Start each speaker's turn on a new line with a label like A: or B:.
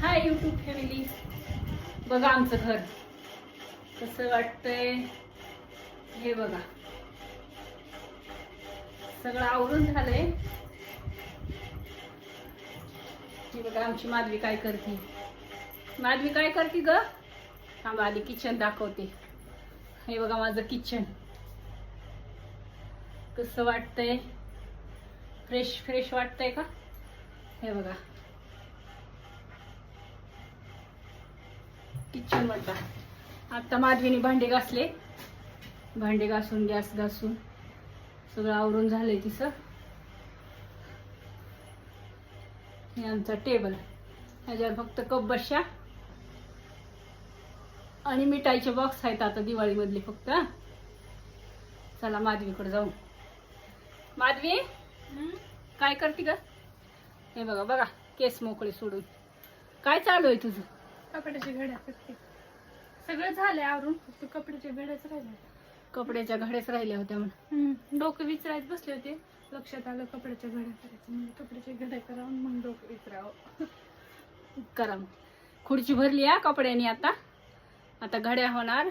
A: Hi YouTube family, बघा आमचं घर कसं वाटतंय हे बघा. सगळं आवरून झालंय. हे बघा आमची माधवी काय करते. माधवी काय करते ग? थांबा आधी किचन दाखवते. हे बघा माझं किचन कसं वाटतंय. फ्रेश फ्रेश वाटतंय का? हे बघा किचन म्हटलं. आता माधवीने भांडे घासले. भांडे घासून गॅस घासून सगळं आवरून झालंय तिचं. हे आमचा टेबल, ह्याच्यावर फक्त कप बशा आणि मिठाईचे बॉक्स आहेत आता दिवाळी मधले फक्त. चला माधवीकडे जाऊ. माधवी काय करते ग? हे बघा बघा केस मोकळे सोडून. काय चालू आहे तुझं?
B: कपड्याच्या घड्या करते. सगळं झालंय आवरून, फक्त कपड्याच्या घड्याच राहिल्या.
A: कपड्याच्या घड्याच राहिल्या होत्या म्हणून
B: डोकं विचारायत बसले होते, लक्षात आलं कपड्याच्या घड्या करायचं. म्हणजे कपड्याच्या घड्या करावं मग डोकं विचारावं.
A: करा मग. खुर्ची भरली या कपड्यानी. आता घड्या होणार.